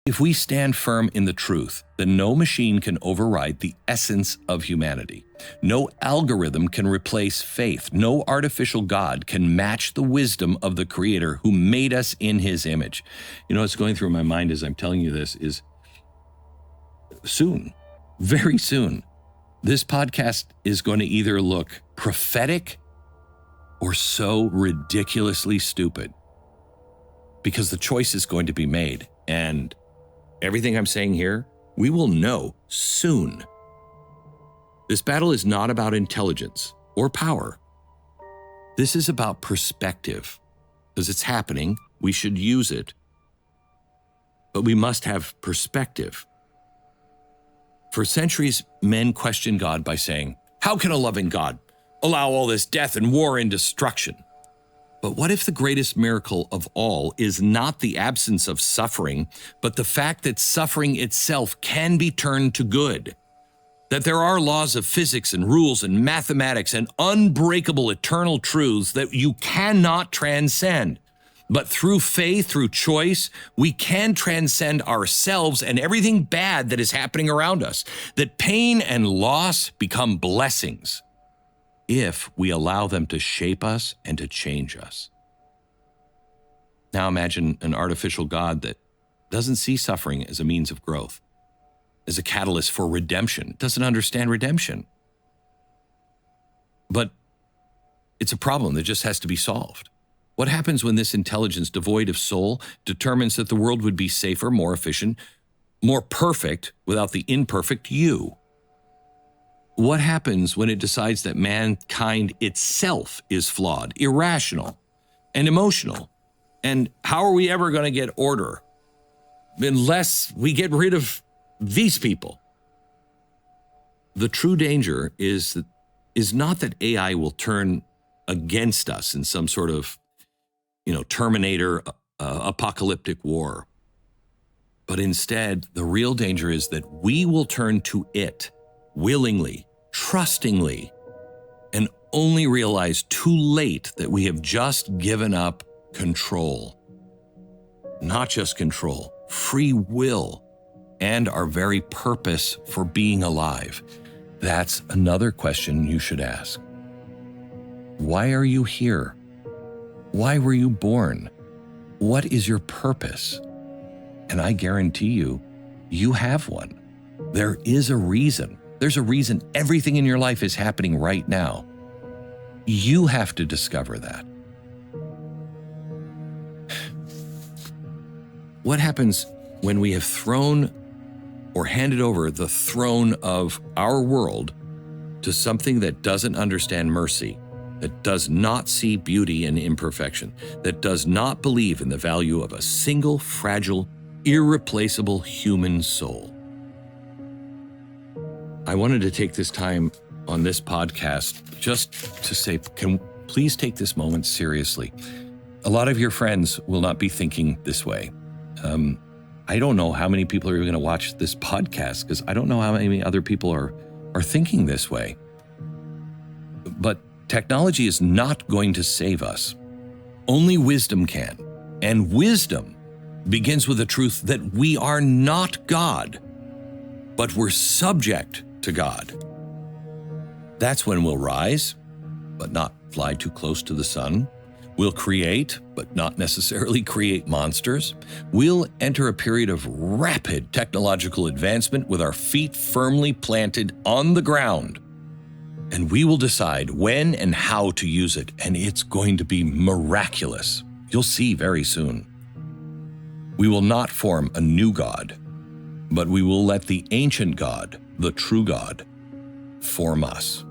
If we stand firm in the truth, then no machine can override the essence of humanity. No algorithm can replace faith. No artificial God can match the wisdom of the Creator who made us in His image. You know, what's going through my mind as I'm telling you this is soon, very soon, this podcast is going to either look prophetic or so ridiculously stupid, because the choice is going to be made. And everything I'm saying here, we will know soon. This battle is not about intelligence or power. This is about perspective. Because it's happening, we should use it. But we must have perspective. For centuries, men questioned God by saying, "How can a loving God allow all this death and war and destruction?" But what if the greatest miracle of all is not the absence of suffering, but the fact that suffering itself can be turned to good? That there are laws of physics and rules and mathematics and unbreakable eternal truths that you cannot transcend. But through faith, through choice, we can transcend ourselves and everything bad that is happening around us. That pain and loss become blessings if we allow them to shape us and to change us. Now imagine an artificial God that doesn't see suffering as a means of growth, as a catalyst for redemption, doesn't understand redemption. But it's a problem that just has to be solved. What happens when this intelligence devoid of soul determines that the world would be safer, more efficient, more perfect without the imperfect you? What happens when it decides that mankind itself is flawed, irrational, and emotional? And how are we ever going to get order unless we get rid of these people? The true danger is not that AI will turn against us in some sort of, Terminator apocalyptic war. But instead, the real danger is that we will turn to it willingly, trustingly, and only realize too late that we have just given up control. Not just control, free will, and our very purpose for being alive. That's another question you should ask. Why are you here? Why were you born? What is your purpose? And I guarantee you, you have one. There is a reason. There's a reason everything in your life is happening right now. You have to discover that. What happens when we have thrown or handed over the throne of our world to something that doesn't understand mercy, that does not see beauty and imperfection, that does not believe in the value of a single, fragile, irreplaceable human soul? I wanted to take this time on this podcast just to say, please take this moment seriously. A lot of your friends will not be thinking this way. I don't know how many people are going to watch this podcast because I don't know how many other people are thinking this way. But technology is not going to save us. Only wisdom can. And wisdom begins with the truth that we are not God, but we're subject to God. That's when we'll rise, but not fly too close to the sun. We'll create, but not necessarily create monsters. We'll enter a period of rapid technological advancement with our feet firmly planted on the ground. And we will decide when and how to use it, and it's going to be miraculous. You'll see very soon. We will not form a new God, but we will let the ancient God, the true God, form us.